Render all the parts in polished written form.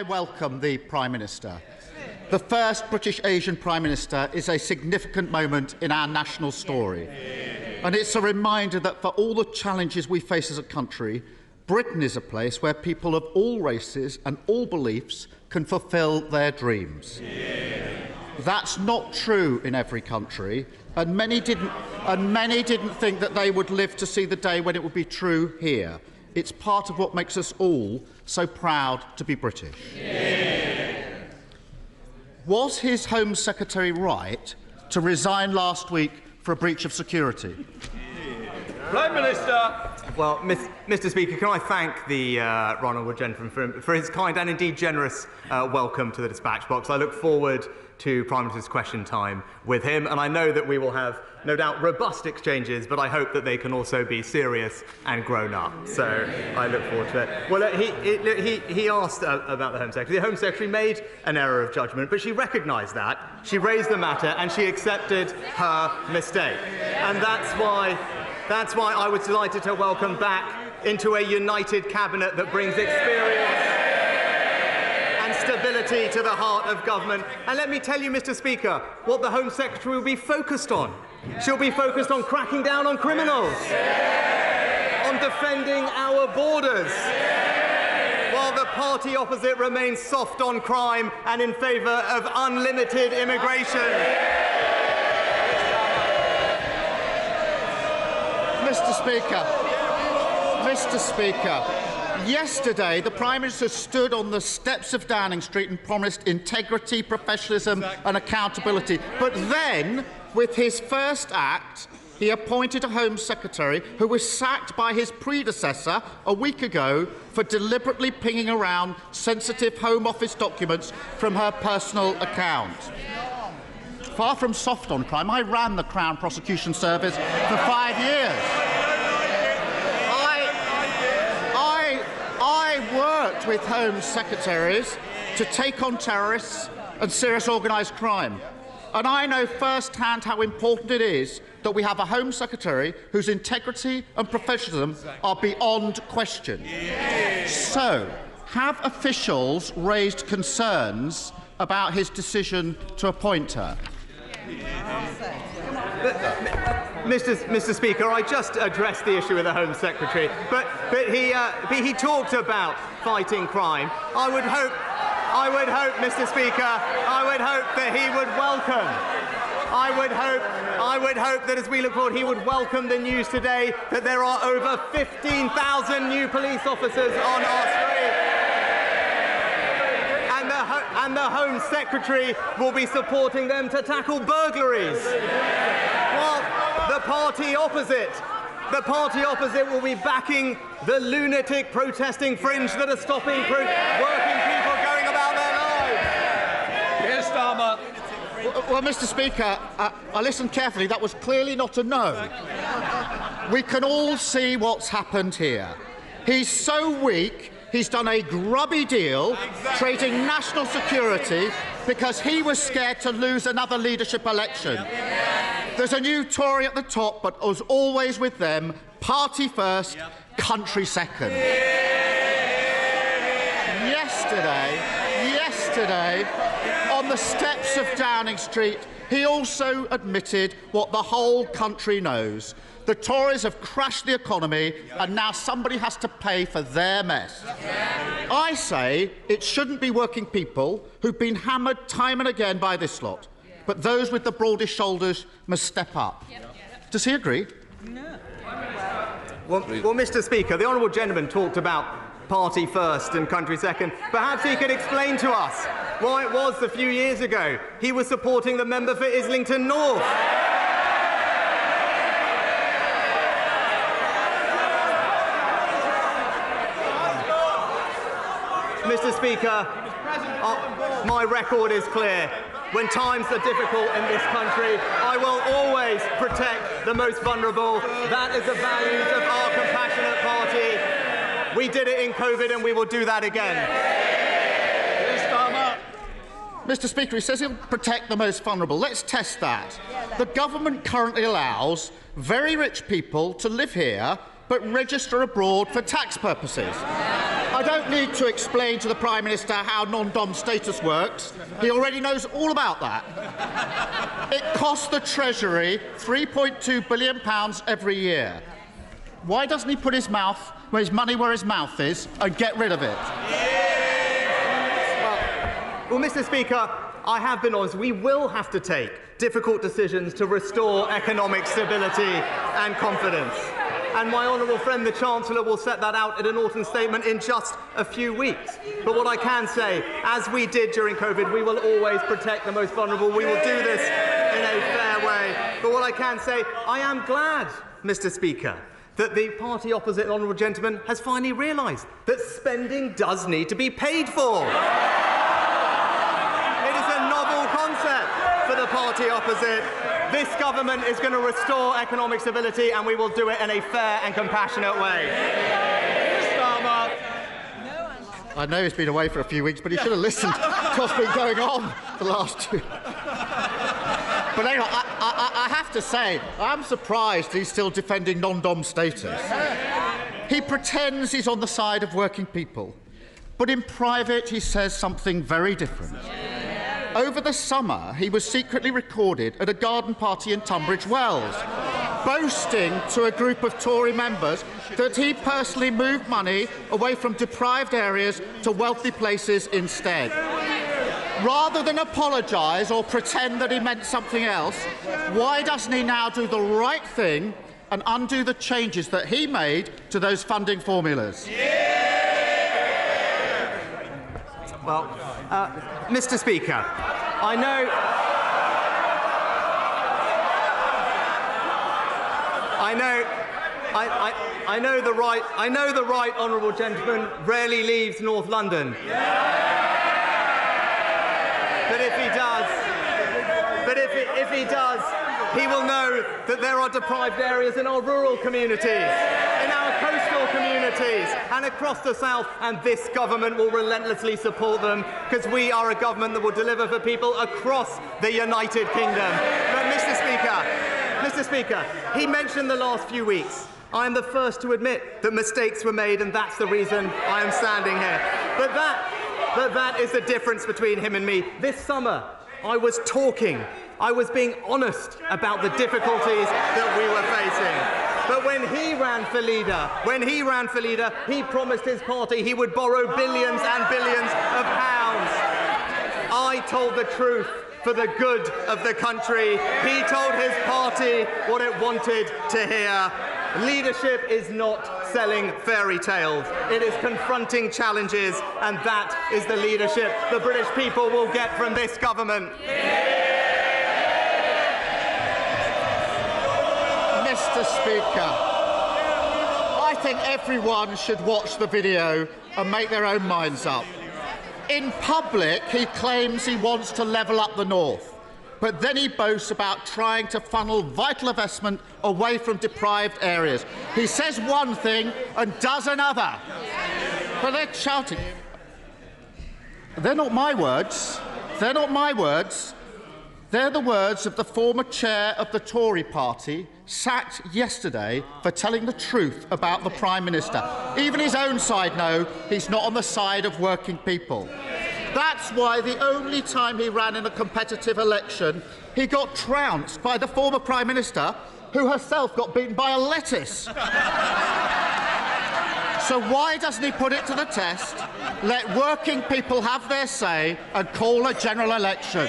I welcome the Prime Minister. The first British Asian Prime Minister is a significant moment in our national story. And it's a reminder that for all the challenges we face as a country, Britain is a place where people of all races and all beliefs can fulfil their dreams. That's not true in every country, and many didn't think that they would live to see the day when it would be true here. It's part of what makes us all so proud to be British. Was his Home Secretary right to resign last week for a breach of security? Prime Minister. Well, Mr. Speaker, can I thank the right honourable gentleman for his kind and indeed generous welcome to the dispatch box. I look forward to Prime Minister's question time with him, and I know that we will have, no doubt, robust exchanges, but I hope that they can also be serious and grown up. So I look forward to it. Well, he asked about the Home Secretary. The Home Secretary made an error of judgment, but she recognised that. She raised the matter and she accepted her mistake. And that's why I was delighted to welcome back into a united cabinet that brings experience and stability to the heart of government. And let me tell you, Mr. Speaker, what the Home Secretary will be focused on. She'll be focused on cracking down on criminals, on defending our borders, while the party opposite remains soft on crime and in favour of unlimited immigration. Mr. Speaker, yesterday the Prime Minister stood on the steps of Downing Street and promised integrity, professionalism and accountability. But then, with his first act, he appointed a Home Secretary who was sacked by his predecessor a week ago for deliberately pinging around sensitive Home Office documents from her personal account. Far from soft on crime, I ran the Crown Prosecution Service for 5 years. I worked with Home Secretaries to take on terrorists and serious organised crime. And I know firsthand how important it is that we have a Home Secretary whose integrity and professionalism are beyond question. So, have officials raised concerns about his decision to appoint her? Mr. Speaker, I just addressed the issue with the Home Secretary, but he talked about fighting crime. I would hope, Mr. Speaker, I would hope that he would welcome. I would hope that as we look forward, he would welcome the news today that there are over 15,000 new police officers on our street. And the Home Secretary will be supporting them to tackle burglaries. While the party opposite will be backing the lunatic protesting fringe that are stopping working people going about their lives. Keir Starmer. Well, Mr. Speaker, I listened carefully. That was clearly not a no. We can all see what's happened here. He's so weak, he's done a grubby deal, trading national security because he was scared to lose another leadership election. There's a new Tory at the top, but as always with them, party first, country second. Yesterday, on the steps of Downing Street, he also admitted what the whole country knows. The Tories have crashed the economy, and now somebody has to pay for their mess. I say it shouldn't be working people who've been hammered time and again by this lot, but those with the broadest shoulders must step up. Does he agree? No. Well, Mr. Speaker, the honourable gentleman talked about party first and country second. Perhaps he could explain to us why it was a few years ago he was supporting the member for Islington North. Mr. Speaker, my record is clear. When times are difficult in this country, I will always protect the most vulnerable. That is the values of our compassionate party. We did it in COVID and we will do that again. Mr. Speaker, he says he'll protect the most vulnerable. Let's test that. The government currently allows very rich people to live here but register abroad for tax purposes. I don't need to explain to the Prime Minister how non-dom status works. He already knows all about that. It costs the Treasury £3.2 billion every year. Why doesn't he put his money where his mouth is and get rid of it? Well, Mr. Speaker, I have been honest. We will have to take difficult decisions to restore economic stability and confidence. And my honourable friend, the Chancellor, will set that out in an autumn statement in just a few weeks. But what I can say, as we did during COVID, we will always protect the most vulnerable. We will do this in a fair way. But what I can say, I am glad, Mr. Speaker, that the party opposite, the honourable gentleman, has finally realised that spending does need to be paid for. It is a novel concept for the party opposite. This government is going to restore economic stability, and we will do it in a fair and compassionate way. Starmer. I know he's been away for a few weeks, but he should have listened to what's been going on the last 2. But anyway, I have to say, I'm surprised he's still defending non-dom status. He pretends he's on the side of working people, but in private he says something very different. Over the summer, he was secretly recorded at a garden party in Tunbridge Wells, boasting to a group of Tory members that he personally moved money away from deprived areas to wealthy places instead. Rather than apologise or pretend that he meant something else, why doesn't he now do the right thing and undo the changes that he made to those funding formulas? Well, Mr. Speaker, I know the right honourable gentleman rarely leaves North London. But if he does, he will know that there are deprived areas in our rural communities, in our coastal communities, and across the south, and this government will relentlessly support them, because we are a government that will deliver for people across the United Kingdom. But Mr. Speaker, he mentioned the last few weeks. I am the first to admit that mistakes were made, and that's the reason I am standing here. But that is the difference between him and me. This summer, I was being honest about the difficulties that we were facing. But when he ran for leader, he promised his party he would borrow billions and billions of pounds. I told the truth for the good of the country. He told his party what it wanted to hear. Leadership is not selling fairy tales. It is confronting challenges, and that is the leadership the British people will get from this government. Mr. Speaker, I think everyone should watch the video and make their own minds up. In public, he claims he wants to level up the north, but then he boasts about trying to funnel vital investment away from deprived areas. He says one thing and does another. But they're shouting. They're not my words. They're not my words. They're the words of the former chair of the Tory party, sacked yesterday for telling the truth about the Prime Minister. Even his own side know he's not on the side of working people. That's why the only time he ran in a competitive election, he got trounced by the former Prime Minister, who herself got beaten by a lettuce. So why doesn't he put it to the test, let working people have their say and call a general election?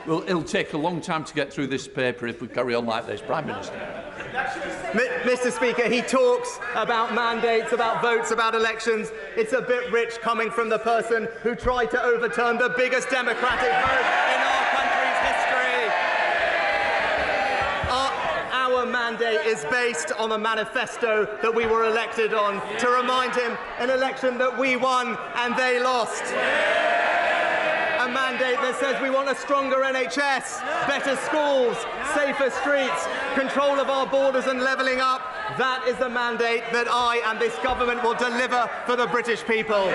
Well, it'll take a long time to get through this paper if we carry on like this, Prime Minister. Mr. Speaker, he talks about mandates, about votes, about elections. It's a bit rich coming from the person who tried to overturn the biggest democratic vote in our country's history. Our mandate is based on a manifesto that we were elected on, to remind him an election that we won and they lost. A mandate that says we want a stronger NHS, better schools, safer streets, control of our borders and levelling up. That is the mandate that I and this government will deliver for the British people.